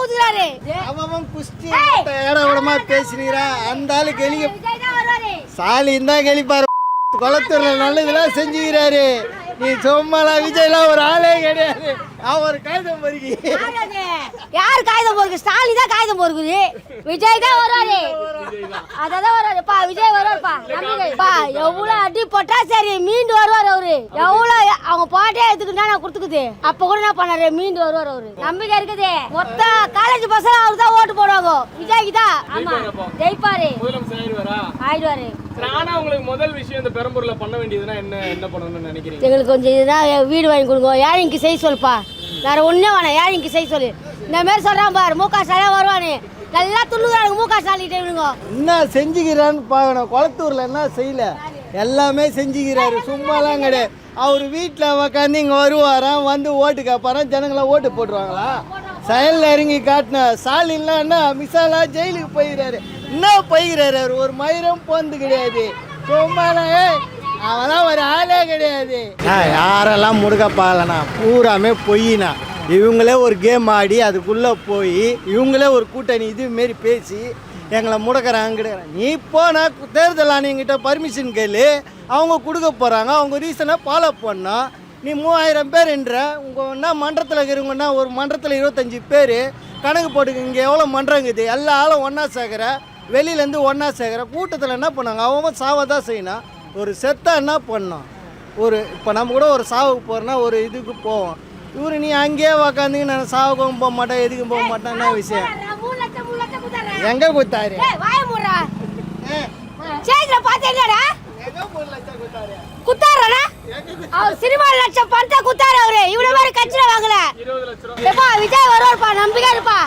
குத்துறாரு. அவன் குஸ்தி ஏட விடமா பேசுறீரா அந்த ஆளு கெளிக்க சாலின் தான் கெளிப்பாரு. குளத்தூர்ல நல்லதெல்லாம் செஞ்சுக்கிறாரு. நீ சும்மாலாம் விஜய்லாம் ஒரு ஆளே கிடையாது. அவர் காகிதம் பொறுக்கி. யார் காகிதம் பொறுக்கு? ஸ்டாலின் தான் காகிதம் பொறுக்குது. விஜய் தான் வருவாரு. அதான் வருவாருப்பா. விஜய் வருவாருப்பா. நம்பிக்கைப்பா எவ்வளவு அடி போட்டா சரி மீண்டு வருவார் அவரு. எவ்வளவு அவங்க பாட்டே எடுத்துக்கிட்டா நான் கொடுத்துக்குது. அப்ப கூட என்ன பண்ணாரு? மீண்டு வருவார் அவரு. நம்பிக்கை இருக்குது. மொத்த காலேஜ் பசங்க அவரு தான் ஓட்டு போடுவாங்க. விஜய்க்கு தான். ஆமா ஜெயிப்பாரு. ஆயிடுவாரு. ஆனா உங்களுக்கு முதல் விஷயம் இந்த பெரம்பூர்ல பண்ண வேண்டியதுன்னா என்ன பண்ணணும்னு நினைக்கிறீங்க? எங்களுக்கு கொஞ்சம் இதுதான் வீடு வாங்கி கொடுங்க. ஏழைக்கு செய்ய சொல்லுப்பா. வேற ஒண்ணே வேணாம். ஏழைக்கு செய்ய சொல்லு. இந்த மாதிரி சொல்றான் பாரு. முக ஸ்டாலின் வருவானு நல்லா துள்ளுறாங்க. முக ஸ்டாலின் என்ன செஞ்சுக்கிறான்னு பார்க்கணும். குளத்தூர்ல என்ன செய்யல எல்லாமே செஞ்சுக்கிறாரு. சும்மாலாம் கிடையாது. அவர் வீட்டில் உக்காந்து இங்கே வருவாராம். வந்து ஓட்டு கேட்பாராம். ஜனங்களாம் ஓட்டு போட்டுருவாங்களா? செயலில் இறங்கி காட்டின ஸ்டாலின்லாம் என்ன மிசாலா ஜெயிலுக்கு போயிடுறாரு. என்ன போய்கிறாரு அவர்? ஒரு மயிரம் போந்து கிடையாது. சும்மாலாம் அவெல்லாம் ஒரு ஆளே கிடையாது. யாரெல்லாம் முடுக்கப்பாலண்ணா பூராமே பொய்யினா. இவங்களே ஒரு கேம் ஆடி அதுக்குள்ளே போய் இவங்களே ஒரு கூட்டணி இதுமாரி பேசி எங்களை முடக்கிறாங்க கிடையாது. நீ போனா தேர்தல் ஆணையங்கிட்ட பர்மிஷன் கேளு. அவங்க கொடுக்க போகிறாங்க. அவங்க ரீசனாக ஃபாலோ பண்ணோம். நீ 3000 பேருன்ற உங்கள் என்ன மன்றத்தில் இருக்கிறவங்கன்னா ஒரு மன்றத்தில் 25 பேர் கணக்கு போட்டுக்கு. இங்கே எவ்வளோ மன்றங்குது? எல்லா ஆளும் ஒன்றா சேர்க்குற. வெளியிலேருந்து ஒன்றா சேர்க்குற கூட்டத்தில் என்ன பண்ணாங்க? அவன் சாவை தான் செய்யணும். ஒரு செத்தா என்ன பண்ணோம்? இப்போ நம்ம கூட ஒரு சாவுக்கு போகிறோன்னா ஒரு இதுக்கு போவோம். இவரு நீ அங்கேயே உக்காந்துங்க நான் சாவுக்கும் போக மாட்டேன் எதுக்கும் போக மாட்டேன். என்ன விஷயம்? எங்க குத்தாரு? குத்தாரா? அவர் சினிமா லட்சம் பணத்தை குத்தாரு அவரு. இவ்வளவு மாதிரி கட்சியில வாங்கல. விஜய் வருவாருப்பா. நம்பிக்கை இருப்பா.